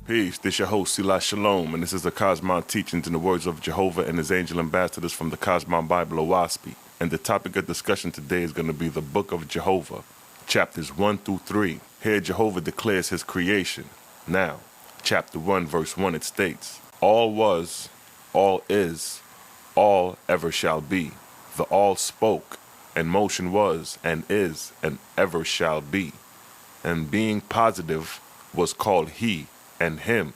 Peace, this your host, Selah Shalom, and this is the Cosmon Teachings in the words of Jehovah and his angel ambassadors from the Cosmon Bible, OAHSPE. And the topic of discussion today is going to be the book of Jehovah, chapters 1 through 3. Here Jehovah declares his creation. Now, chapter 1, verse 1, it states, All was, all is, all ever shall be. The all spoke, and motion was, and is, and ever shall be. And being positive was called he, and him,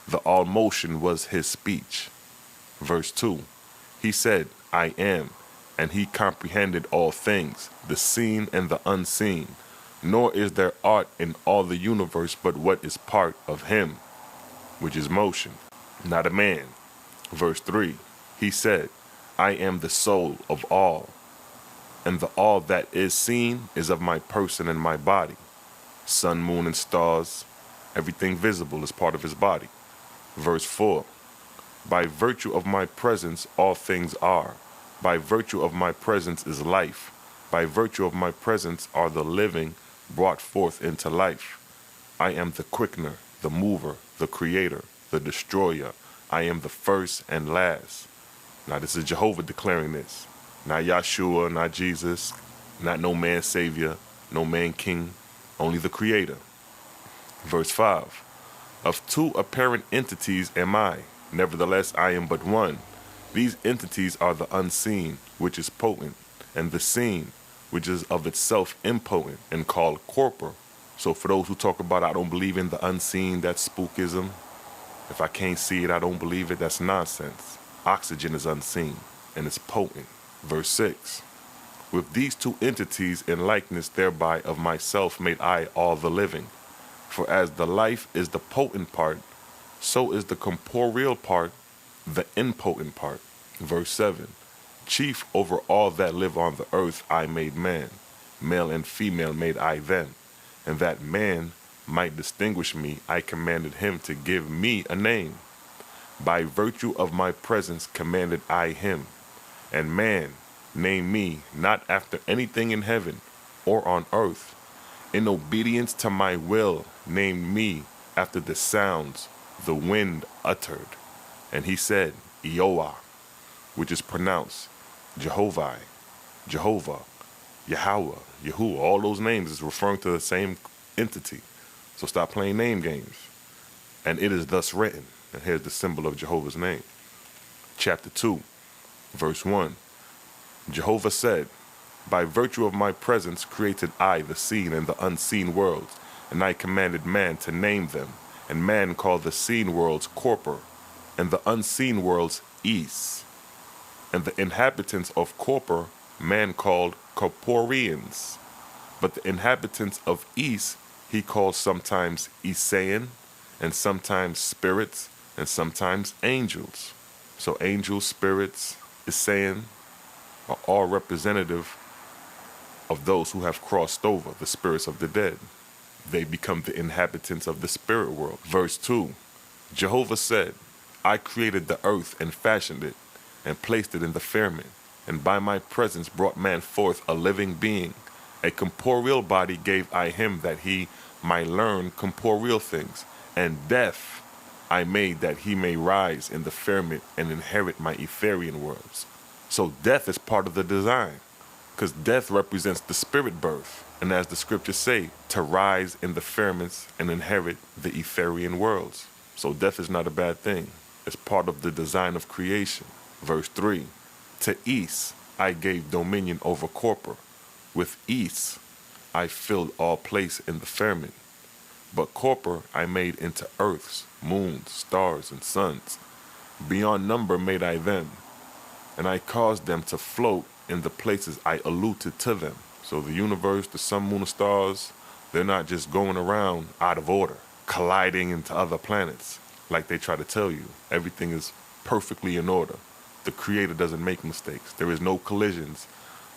the all motion was his speech. Verse 2, he said, I am, and he comprehended all things, the seen and the unseen. Nor is there aught in all the universe but what is part of him, which is motion, not a man. Verse 3, he said, I am the soul of all, and the all that is seen is of my person and my body. Sun, moon, and stars, everything visible is part of his body. Verse 4, by virtue of my presence all things are. By virtue of my presence is life. By virtue of my presence are the living brought forth into life. I am the quickener, the mover, the creator, the destroyer. I am the first and last. Now this is Jehovah declaring this. Not Yahshua, not Jesus, not no man savior, no man king, only the creator. Verse 5, of two apparent entities am I, nevertheless I am but one. These entities are the unseen, which is potent, and the seen, which is of itself impotent and called corpor. So for those who talk about I don't believe in the unseen, that's spookism. If I can't see it, I don't believe it, that's nonsense. Oxygen is unseen, and it's potent. Verse 6, with these two entities in likeness thereby of myself made I all the living. For as the life is the potent part, so is the corporeal part the impotent part. Verse 7, chief over all that live on the earth I made man, male and female made I them, and that man might distinguish me, I commanded him to give me a name. By virtue of my presence commanded I him, and man named me not after anything in heaven or on earth. In obedience to my will named me after the sounds the wind uttered. And he said, Eoah, which is pronounced Jehovah, Jehovah, Yahweh, Yahuwah. All those names is referring to the same entity. So stop playing name games. And it is thus written. And here's the symbol of Jehovah's name. Chapter 2, verse 1. Jehovah said, by virtue of my presence created I the seen and the unseen worlds, and I commanded man to name them, and man called the seen worlds corpor, and the unseen worlds east. And the inhabitants of corpor man called corporeans, but the inhabitants of east he called sometimes Esaean, and sometimes spirits, and sometimes angels. So angels, spirits, Esaean are all representative of those who have crossed over, the spirits of the dead. They become the inhabitants of the spirit world. Verse 2, Jehovah said, I created the earth and fashioned it, and placed it in the firmament, and by my presence brought man forth a living being. A corporeal body gave I him that he might learn corporeal things, and death I made that he may rise in the firmament and inherit my ETHEREAN worlds. So death is part of the design, because death represents the spirit birth, and as the scriptures say, to rise in the firmaments and inherit the ETHEREAN worlds. So death is not a bad thing. It's part of the design of creation. Verse 3, to east I gave dominion over corpor. With east I filled all place in the firmament. But corpor I made into earths, moons, stars, and suns. Beyond number made I them, and I caused them to float in the places I allotted to them. So the universe, the sun, moon, and stars, they're not just going around out of order, colliding into other planets like they try to tell you. Everything is perfectly in order. The Creator doesn't make mistakes. There is no collisions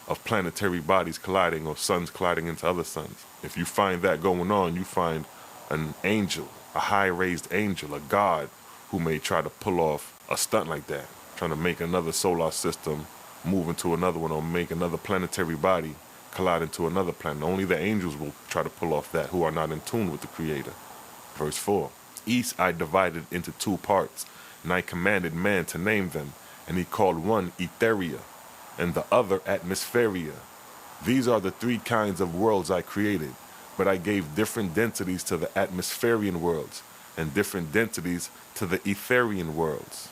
of planetary bodies colliding or suns colliding into other suns. If you find that going on, you find an angel, a high-raised angel, a god who may try to pull off a stunt like that, trying to make another solar system move into another one or make another planetary body collide into another planet. Only the angels will try to pull off that, who are not in tune with the Creator. Verse 4, East I divided into 2 parts, and I commanded man to name them, and he called one ETHEREAN, and the other ATMOSPHEREAN. These are the 3 kinds of worlds I created, but I gave different densities to the atmospherian worlds, and different densities to the ETHEREAN worlds.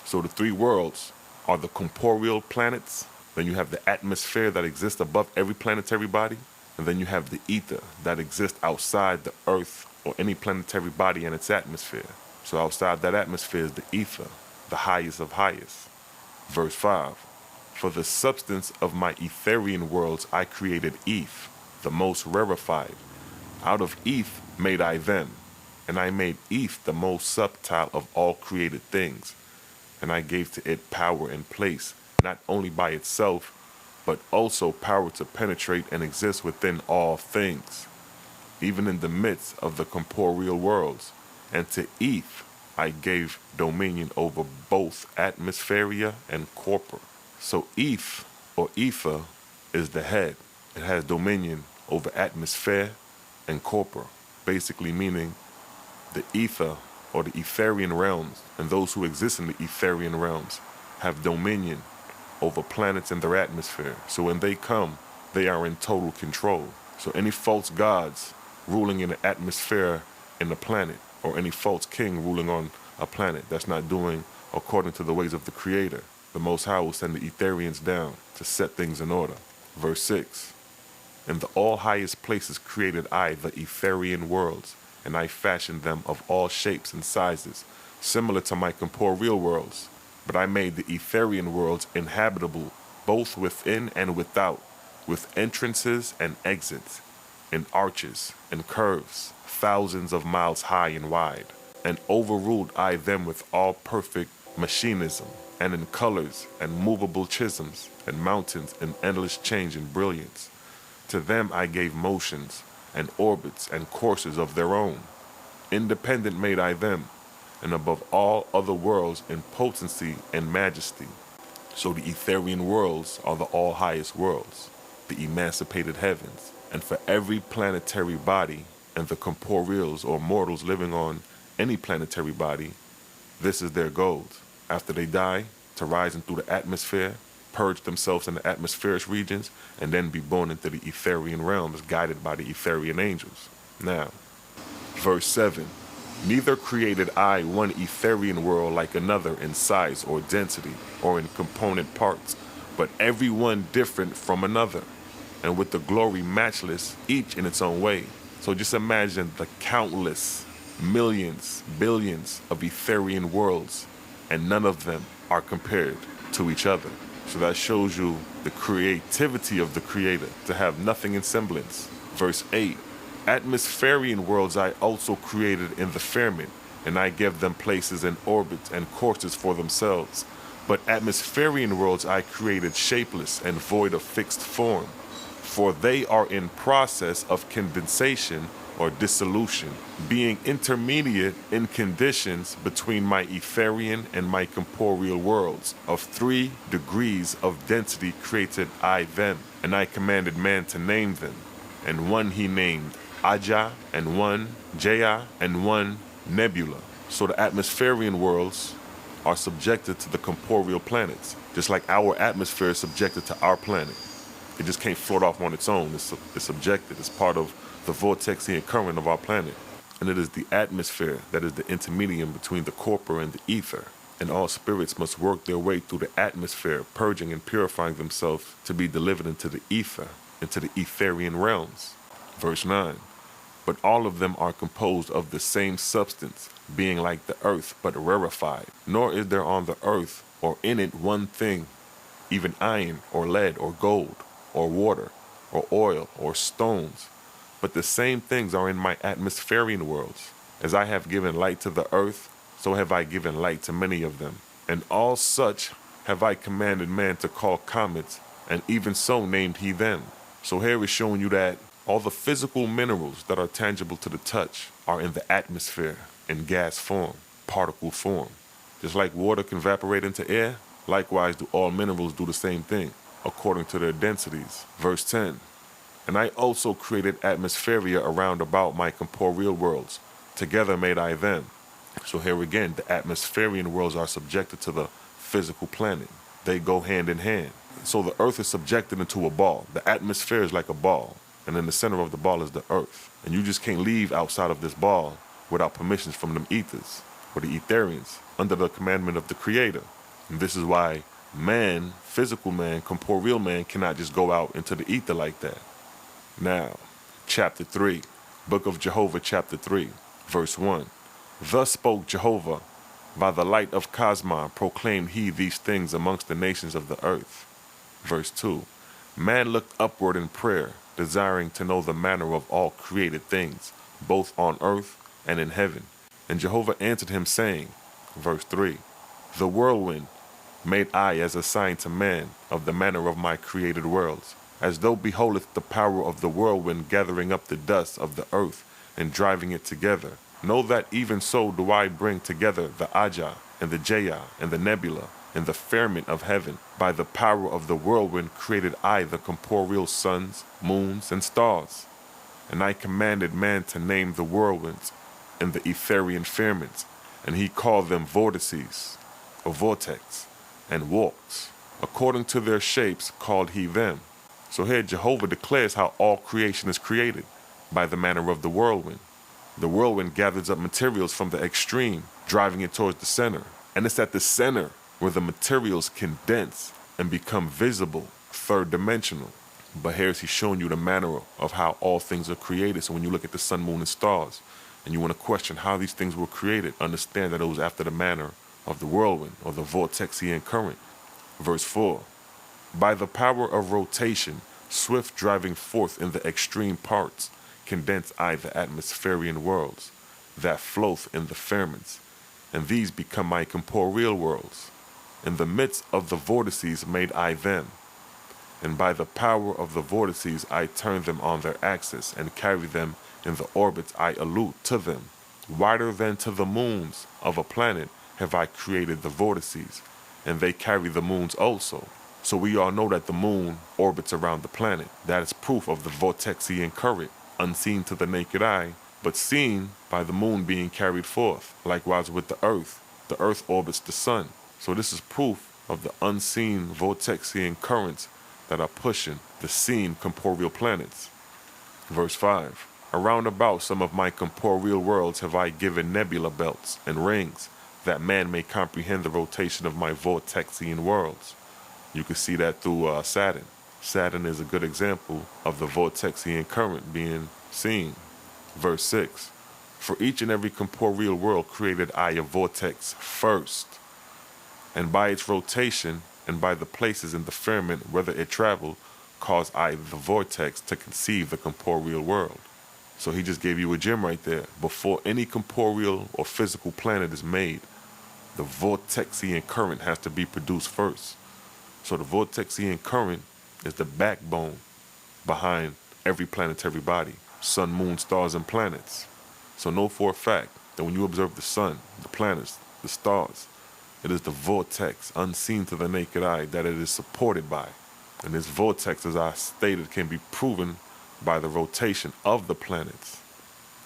So the 3 worlds are the corporeal planets, then you have the atmosphere that exists above every planetary body, and then you have the ether that exists outside the earth or any planetary body and its atmosphere. So outside that atmosphere is the ether, the highest of highest. Verse 5, for the substance of my ETHEREAN worlds I created Eth, the most rarefied. Out of Eth made I them, and I made Eth the most subtile of all created things, and I gave to it power and place, not only by itself, but also power to penetrate and exist within all things, even in the midst of the corporeal worlds. And to Eth I gave dominion over both atmospheria and corpora. So Eth, or ether, is the head. It has dominion over atmosphere and corpora, basically meaning the ether or the ETHEREAN realms, and those who exist in the ETHEREAN realms have dominion over planets and their atmosphere. So when they come, they are in total control. So any false gods ruling in the atmosphere in the planet, or any false king ruling on a planet that's not doing according to the ways of the Creator, the Most High will send the ETHEREANs down to set things in order. Verse 6, in the all highest places created I the ETHEREAN worlds, and I fashioned them of all shapes and sizes, similar to my corporeal worlds. But I made the ETHEREAN worlds inhabitable, both within and without, with entrances and exits, in arches and curves, thousands of miles high and wide. And overruled I them with all perfect machinism, and in colors and movable chisms, and mountains in endless change and brilliance. To them I gave motions, and orbits and courses of their own. Independent made I them, and above all other worlds in potency and majesty. So the ETHEREAN worlds are the all highest worlds, the emancipated heavens. And for every planetary body and the corporeals or mortals living on any planetary body, this is their goal. After they die, to rise into the atmosphere, purge themselves in the atmospheric regions, and then be born into the ETHEREAN realms guided by the ETHEREAN angels. Now, verse 7, neither created I one ETHEREAN world like another in size or density or in component parts, but every one different from another, and with the glory matchless, each in its own way. So just imagine the countless millions, billions of ETHEREAN worlds, and none of them are compared to each other. So that shows you the creativity of the Creator, to have nothing in semblance. Verse 8, atmospherian worlds I also created in the firmament, and I gave them places and orbits and courses for themselves. But atmospherian worlds I created shapeless and void of fixed form, for they are in process of condensation or dissolution, being intermediate in conditions between my ETHEREAN and my corporeal worlds. Of 3 degrees of density created I them, and I commanded man to name them. And one he named Aja, and one Jaya, and one Nebula. So the atmospherian worlds are subjected to the corporeal planets, just like our atmosphere is subjected to our planet. It just can't float off on its own. It's subjected. It's part of the vortexian current of our planet. And it is the atmosphere that is the intermedium between the corpora and the ether. And all spirits must work their way through the atmosphere, purging and purifying themselves to be delivered into the ether, into the ETHEREAN realms. Verse 9, but all of them are composed of the same substance, being like the earth, but rarefied. Nor is there on the earth or in it one thing, even iron or lead or gold or water or oil or stones. But the same things are in my atmospherian worlds. As I have given light to the earth, so have I given light to many of them. And all such have I commanded man to call comets, and even so named he them. So here is showing you that all the physical minerals that are tangible to the touch are in the atmosphere in gas form, particle form. Just like water can evaporate into air, likewise do all minerals do the same thing, according to their densities. Verse 10, and I also created atmospherea around about my corporeal worlds. Together made I them. So here again, the atmospherian worlds are subjected to the physical planet. They go hand in hand. So the earth is subjected into a ball. The atmosphere is like a ball, and in the center of the ball is the earth. And you just can't leave outside of this ball without permissions from them ethers, or the ETHEREANs, under the commandment of the Creator. And this is why man, physical man, corporeal man, cannot just go out into the ether like that. Now, chapter 3, Book of Jehovah, chapter 3, verse 1. Thus spoke Jehovah, by the light of Cosmon proclaimed he these things amongst the nations of the earth. Verse 2. Man looked upward in prayer, desiring to know the manner of all created things, both on earth and in heaven. And Jehovah answered him, saying, verse 3, the whirlwind made I as a sign to man of the manner of my created worlds, as though beholdeth the power of the whirlwind gathering up the dust of the earth and driving it together. Know that even so do I bring together the Ajah and the Jaya and the nebula and the firmament of heaven. By the power of the whirlwind created I the corporeal suns, moons, and stars. And I commanded man to name the whirlwinds and the ETHEREAN firmaments, and he called them vortices, or vortex, and walks. According to their shapes called he them. So here Jehovah declares how all creation is created, by the manner of the whirlwind. The whirlwind gathers up materials from the extreme, driving it towards the center. And it's at the center where the materials condense and become visible, third dimensional. But here's he showing you the manner of how all things are created. So when you look at the sun, moon, and stars, and you want to question how these things were created, understand that it was after the manner of the whirlwind, or the vortexian current. Verse 4, by the power of rotation, swift driving forth in the extreme parts, condense I the atmospherian worlds, that float in the firmaments, and these become my corporeal worlds. In the midst of the vortices made I them, and by the power of the vortices I turn them on their axis, and carry them in the orbits I allude to them. Wider than to the moons of a planet have I created the vortices, and they carry the moons also. So we all know that the moon orbits around the planet. That is proof of the vortexian current, unseen to the naked eye, but seen by the moon being carried forth. Likewise with the earth orbits the sun. So this is proof of the unseen vortexian currents that are pushing the seen corporeal planets. Verse 5, around about some of my corporeal worlds have I given nebula belts and rings, that man may comprehend the rotation of my vortexian worlds. You can see that through Saturn. Saturn is a good example of the vortexian current being seen. Verse 6, for each and every corporeal world created I a vortex first, and by its rotation and by the places in the firmament whither it traveled, caused I the vortex to conceive the corporeal world. So he just gave you a gem right there. Before any corporeal or physical planet is made, the vortexian current has to be produced first. So the vortexian current is the backbone behind every planetary body, sun, moon, stars, and planets. So know for a fact that when you observe the sun, the planets, the stars, it is the vortex unseen to the naked eye that it is supported by. And this vortex, as I stated, can be proven by the rotation of the planets.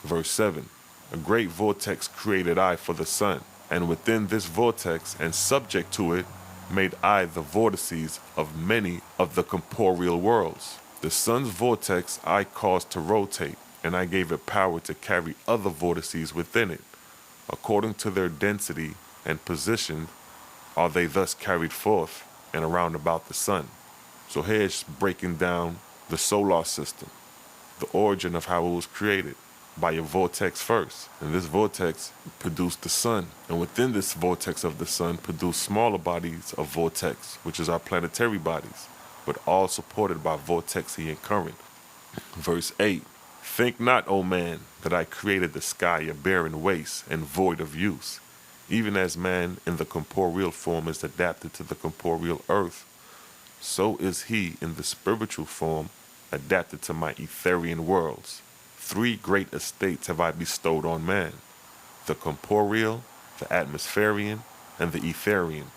Verse 7, a great vortex created I for the sun, and within this vortex and subject to it made I the vortices of many of the corporeal worlds. The sun's vortex I caused to rotate, and I gave it power to carry other vortices within it. According to their density and position are they thus carried forth and around about the sun. So here's breaking down the solar system, the origin of how it was created, by a vortex first. And this vortex produced the sun. And within this vortex of the sun produced smaller bodies of vortex, which is our planetary bodies, but all supported by vortexian current. Verse 8, think not, O man, that I created the sky a barren waste and void of use, even as man in the corporeal form is adapted to the corporeal earth, so is he in the spiritual form adapted to my ETHEREAN worlds. 3 great estates have I bestowed on man: the corporeal, the atmospherian, and the ETHEREAN.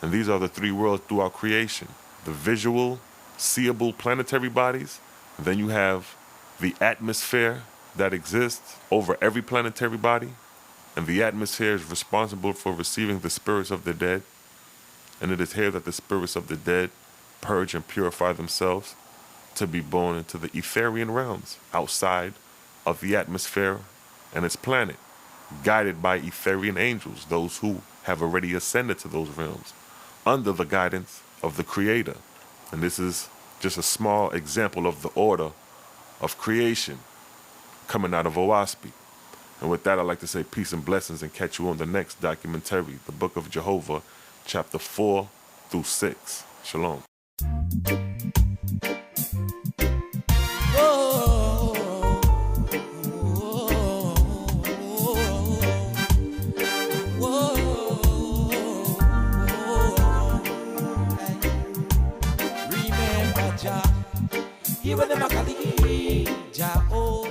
And these are the 3 worlds throughout creation: the visual, seeable planetary bodies. And then you have the atmosphere that exists over every planetary body. And the atmosphere is responsible for receiving the spirits of the dead. And it is here that the spirits of the dead purge and purify themselves to be born into the ETHEREAN realms outside of the atmosphere and its planet, guided by ETHEREAN angels, those who have already ascended to those realms under the guidance of the Creator. And this is just a small example of the order of creation coming out of OAHSPE. And with that, I'd like to say peace and blessings and catch you on the next documentary, the Book of Jehovah, chapter 4 through 6. Shalom. Remember Jah, he was the Makali Jah.